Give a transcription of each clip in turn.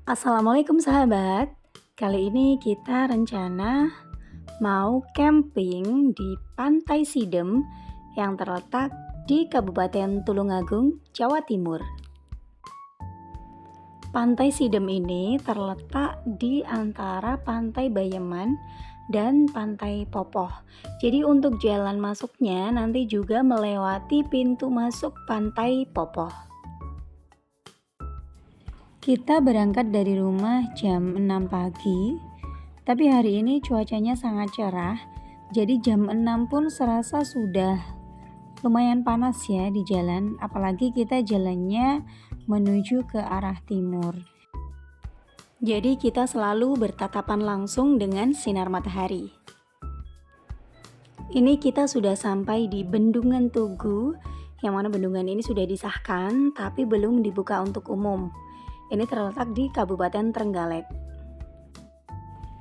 Assalamualaikum sahabat. Kali ini kita rencana mau camping di Pantai Sidem yang terletak di Kabupaten Tulungagung, Jawa Timur. Pantai Sidem ini terletak di antara Pantai Bayeman dan Pantai Popoh. Jadi untuk jalan masuknya nanti juga melewati pintu masuk Pantai Popoh. Kita berangkat dari rumah jam 6 pagi, tapi hari ini cuacanya sangat cerah, jadi jam 6 pun serasa sudah lumayan panas ya di jalan, apalagi kita jalannya menuju ke arah timur. Jadi kita selalu bertatapan langsung dengan sinar matahari. Ini kita sudah sampai di Bendungan Tugu, yang mana bendungan ini sudah disahkan tapi belum dibuka untuk umum. Ini terletak di Kabupaten Trenggalek.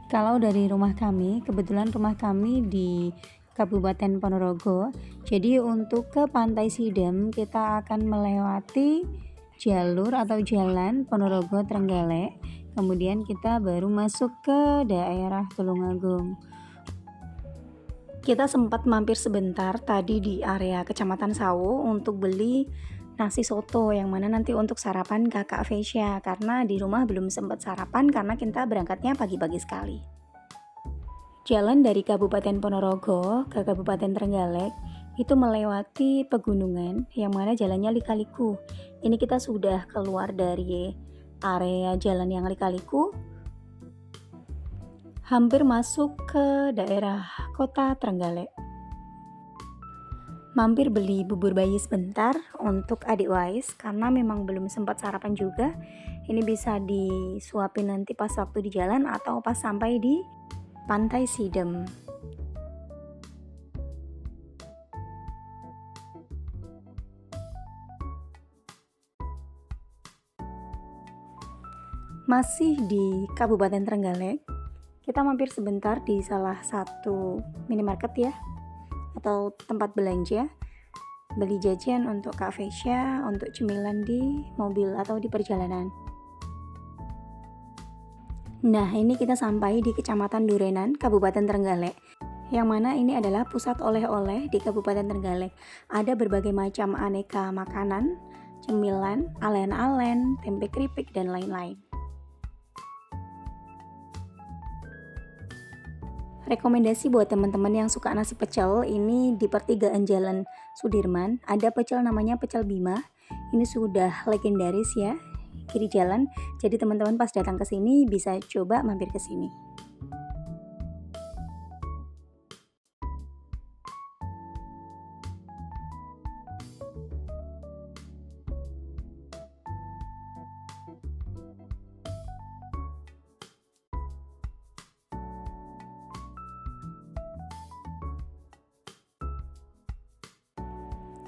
Kalau dari rumah kami, kebetulan rumah kami di Kabupaten Ponorogo. Jadi untuk ke Pantai Sidem kita akan melewati jalur atau jalan Ponorogo Trenggalek. Kemudian kita baru masuk ke daerah Tulungagung. Kita sempat mampir sebentar tadi di area Kecamatan Sawo untuk beli nasi soto yang mana nanti untuk sarapan kakak Vesya, karena di rumah belum sempat sarapan karena kita berangkatnya pagi-pagi sekali. Jalan dari Kabupaten Ponorogo ke Kabupaten Trenggalek itu melewati pegunungan yang mana jalannya lika-liku. Ini kita sudah keluar dari area jalan yang lika-liku, hampir masuk ke daerah kota Trenggalek. Mampir beli bubur bayi sebentar untuk adik Wais karena memang belum sempat sarapan juga. Ini bisa disuapin nanti pas waktu di jalan atau pas sampai di Pantai Sidem. Masih di Kabupaten Trenggalek, kita mampir sebentar di salah satu minimarket ya, atau tempat belanja, beli jajan untuk Kak Vesya, untuk cemilan di mobil atau di perjalanan. Nah, ini kita sampai di Kecamatan Durenan, Kabupaten Trenggalek, yang mana ini adalah pusat oleh-oleh di Kabupaten Trenggalek. Ada berbagai macam aneka makanan, cemilan, alen-alen, tempe keripik, dan lain-lain. Rekomendasi buat teman-teman yang suka nasi pecel, ini di pertigaan Jalan Sudirman ada pecel namanya pecel Bima. Ini sudah legendaris ya, kiri jalan. Jadi teman-teman pas datang ke sini bisa coba mampir ke sini.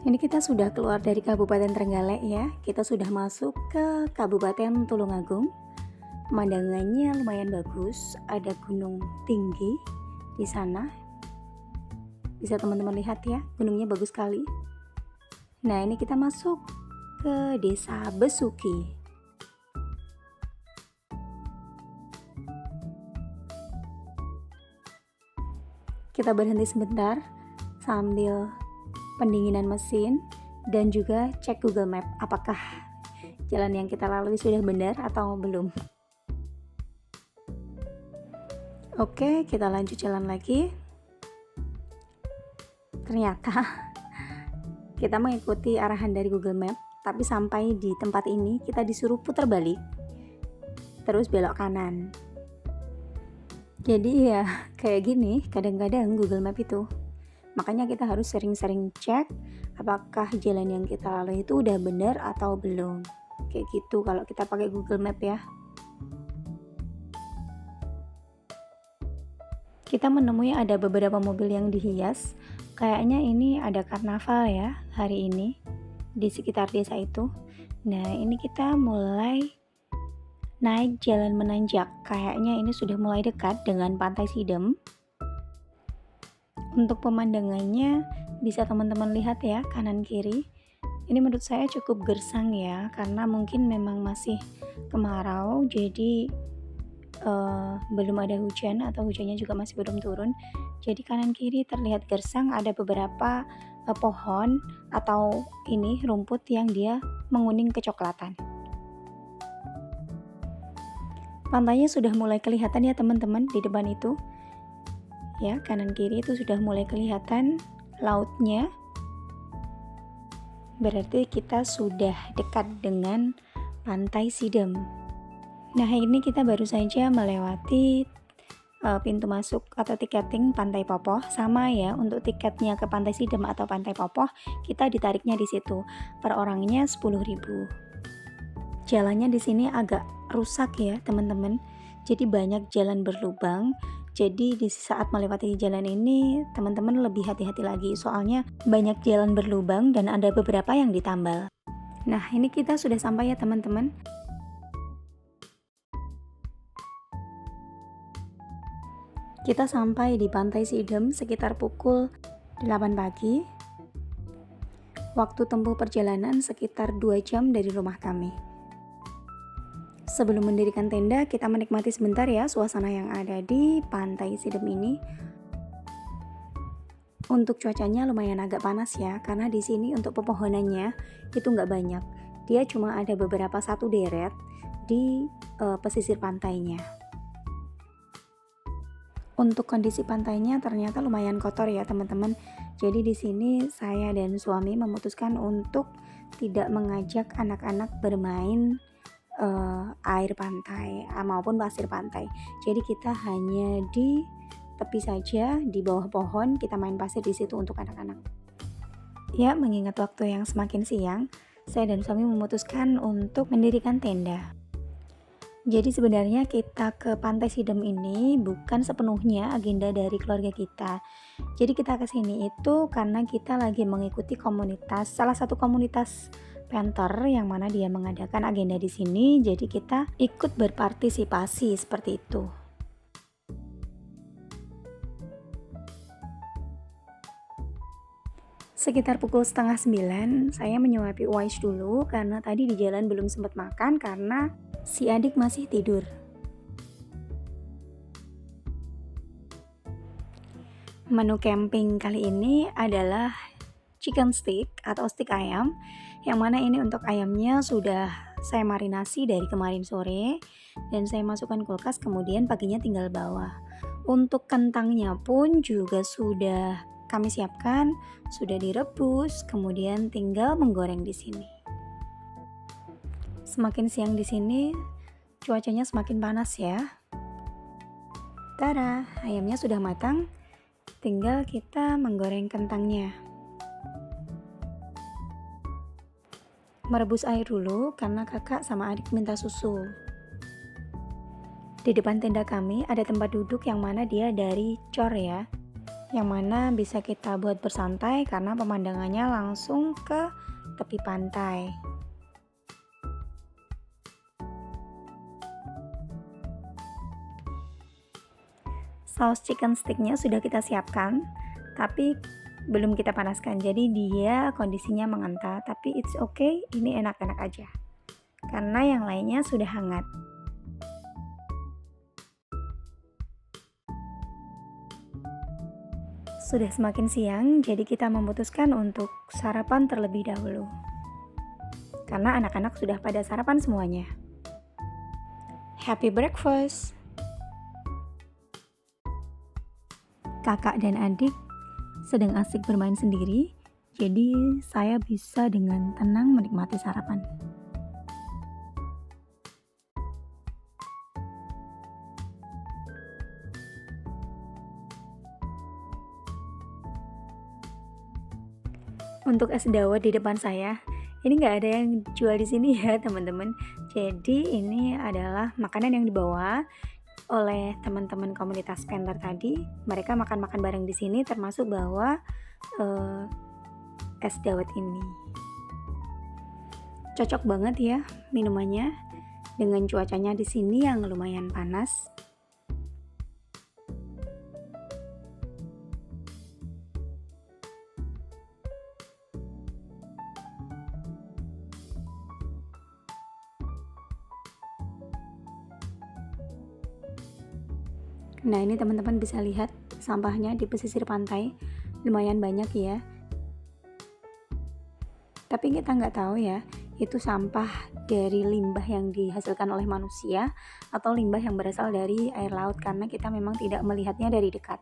Ini kita sudah keluar dari Kabupaten Trenggalek ya. Kita sudah masuk ke Kabupaten Tulungagung. Pemandangannya lumayan bagus, ada gunung tinggi di sana. Bisa teman-teman lihat ya, gunungnya bagus sekali. Nah, ini kita masuk ke Desa Besuki. Kita berhenti sebentar sambil pendinginan mesin dan juga cek Google Map apakah jalan yang kita lalui sudah benar atau belum. Oke, kita lanjut jalan lagi. Ternyata kita mengikuti arahan dari Google Map, tapi sampai di tempat ini kita disuruh putar balik terus belok kanan. Jadi ya kayak gini kadang-kadang Google Map itu. Makanya kita harus sering-sering cek apakah jalan yang kita lalui itu udah benar atau belum. Kayak gitu kalau kita pakai Google Map ya. Kita menemui ada beberapa mobil yang dihias. Kayaknya ini ada karnaval ya hari ini di sekitar desa itu. Nah, ini kita mulai naik jalan menanjak. Kayaknya ini sudah mulai dekat dengan Pantai Sidem. Untuk pemandangannya bisa teman-teman lihat ya kanan kiri. Ini menurut saya cukup gersang ya, karena mungkin memang masih kemarau, jadi belum ada hujan atau hujannya juga masih belum turun. Jadi kanan kiri terlihat gersang, ada beberapa pohon atau ini rumput yang dia menguning kecoklatan. Pantainya sudah mulai kelihatan ya teman-teman di depan itu. Ya, kanan kiri itu sudah mulai kelihatan lautnya. Berarti kita sudah dekat dengan Pantai Sidem. Nah, ini kita baru saja melewati pintu masuk atau tiketing Pantai Popoh. Sama ya, untuk tiketnya ke Pantai Sidem atau Pantai Popoh kita ditariknya di situ. Per orangnya 10.000. Jalannya di sini agak rusak ya, teman-teman. Jadi banyak jalan berlubang. Jadi di saat melewati jalan ini, teman-teman lebih hati-hati lagi. Soalnya banyak jalan berlubang dan ada beberapa yang ditambal. Nah, ini kita sudah sampai ya teman-teman. Kita sampai di Pantai Sidem sekitar pukul 8 pagi. Waktu tempuh perjalanan sekitar 2 jam dari rumah kami. Sebelum mendirikan tenda, kita menikmati sebentar ya suasana yang ada di Pantai Sidem ini. Untuk cuacanya lumayan agak panas ya, karena di sini untuk pepohonannya itu nggak banyak. Dia cuma ada beberapa satu deret di pesisir pantainya. Untuk kondisi pantainya ternyata lumayan kotor ya teman-teman. Jadi di sini saya dan suami memutuskan untuk tidak mengajak anak-anak bermain air pantai maupun pasir pantai. Jadi kita hanya di tepi saja, di bawah pohon kita main pasir di situ untuk anak-anak. Ya, mengingat waktu yang semakin siang, saya dan suami memutuskan untuk mendirikan tenda. Jadi sebenarnya kita ke Pantai Sidem ini bukan sepenuhnya agenda dari keluarga kita. Jadi kita ke sini itu karena kita lagi mengikuti komunitas, salah satu komunitas painter yang mana dia mengadakan agenda di sini. Jadi kita ikut berpartisipasi seperti itu. Sekitar pukul 8:30 saya menyuapi Uwais dulu karena tadi di jalan belum sempat makan karena si adik masih tidur. Menu camping kali ini adalah chicken stick atau stick ayam, yang mana ini untuk ayamnya sudah saya marinasi dari kemarin sore dan saya masukkan kulkas, kemudian paginya tinggal bawa. Untuk kentangnya pun juga sudah kami siapkan, sudah direbus, kemudian tinggal menggoreng di sini. Semakin siang di sini, cuacanya semakin panas ya. Tada, ayamnya sudah matang, tinggal kita menggoreng kentangnya. Merebus air dulu karena kakak sama adik minta susu. Di depan tenda kami ada tempat duduk yang mana dia dari cor ya, yang mana bisa kita buat bersantai karena pemandangannya langsung ke tepi pantai. Saus chicken sticknya sudah kita siapkan, tapi belum kita panaskan, jadi dia kondisinya mengental, tapi it's okay, ini enak-enak aja karena yang lainnya sudah hangat. Sudah semakin siang, jadi kita memutuskan untuk sarapan terlebih dahulu karena anak-anak sudah pada sarapan semuanya. Happy breakfast. Kakak dan adik sedang asik bermain sendiri, jadi saya bisa dengan tenang menikmati sarapan. Untuk es dawet di depan saya, ini nggak ada yang jual di sini ya teman-teman. Jadi ini adalah makanan yang dibawa oleh teman-teman komunitas painter tadi. Mereka makan-makan bareng di sini, termasuk bawa es dawet ini. Cocok banget ya minumannya dengan cuacanya di sini yang lumayan panas. Nah, ini teman-teman bisa lihat sampahnya di pesisir pantai, lumayan banyak ya. Tapi kita nggak tahu ya, itu sampah dari limbah yang dihasilkan oleh manusia atau limbah yang berasal dari air laut, karena kita memang tidak melihatnya dari dekat.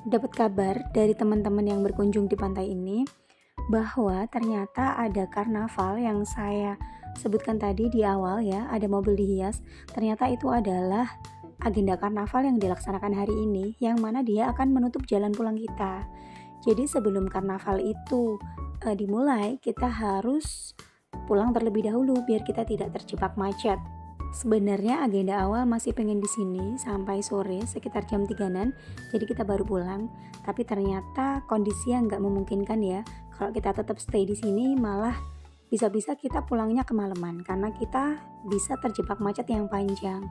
Dapat kabar dari teman-teman yang berkunjung di pantai ini bahwa ternyata ada karnaval yang saya sebutkan tadi di awal ya, ada mobil dihias. Ternyata itu adalah agenda karnaval yang dilaksanakan hari ini, yang mana dia akan menutup jalan pulang kita. Jadi sebelum karnaval itu dimulai, kita harus pulang terlebih dahulu biar kita tidak terjebak macet. Sebenarnya agenda awal masih pengen di sini sampai sore sekitar jam 3-an, jadi kita baru pulang. Tapi ternyata kondisinya nggak memungkinkan ya. Kalau kita tetap stay di sini malah bisa-bisa kita pulangnya kemalaman karena kita bisa terjebak macet yang panjang.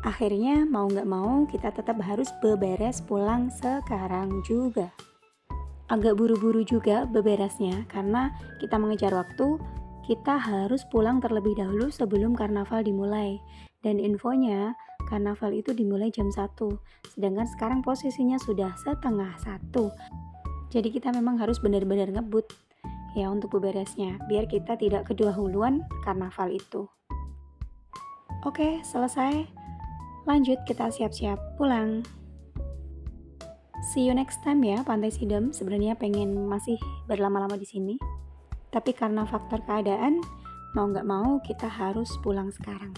Akhirnya mau nggak mau kita tetap harus beberes pulang sekarang juga. Agak buru-buru juga beberesnya karena kita mengejar waktu. Kita harus pulang terlebih dahulu sebelum karnaval dimulai. Dan infonya, karnaval itu dimulai jam 1. Sedangkan sekarang posisinya sudah setengah 1. Jadi kita memang harus benar-benar ngebut ya untuk beberesnya, biar kita tidak kedahuluan karnaval itu. Oke, selesai. Lanjut kita siap-siap pulang. See you next time ya, Pantai Sidem. Sebenarnya pengen masih berlama-lama di sini. Tapi karena faktor keadaan, mau nggak mau kita harus pulang sekarang.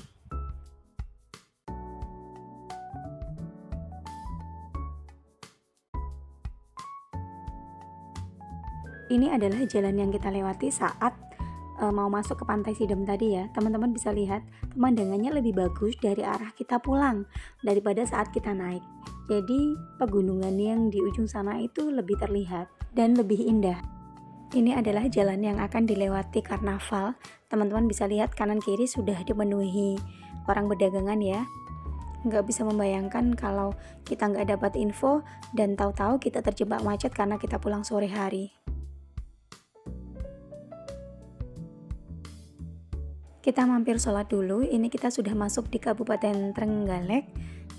Ini adalah jalan yang kita lewati saat mau masuk ke Pantai Sidem tadi ya. Teman-teman bisa lihat pemandangannya lebih bagus dari arah kita pulang daripada saat kita naik. Jadi pegunungan yang di ujung sana itu lebih terlihat dan lebih indah. Ini adalah jalan yang akan dilewati karnaval. Teman-teman bisa lihat kanan kiri sudah dipenuhi orang berdagangan ya. Nggak bisa membayangkan kalau kita nggak dapat info dan tahu-tahu kita terjebak macet karena kita pulang sore hari. Kita mampir sholat dulu. Ini kita sudah masuk di Kabupaten Trenggalek.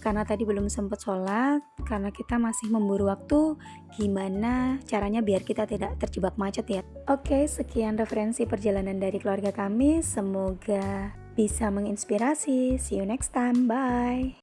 Karena tadi belum sempat sholat, karena kita masih memburu waktu, gimana caranya biar kita tidak terjebak macet ya. Oke, sekian referensi perjalanan dari keluarga kami, semoga bisa menginspirasi. See you next time, bye.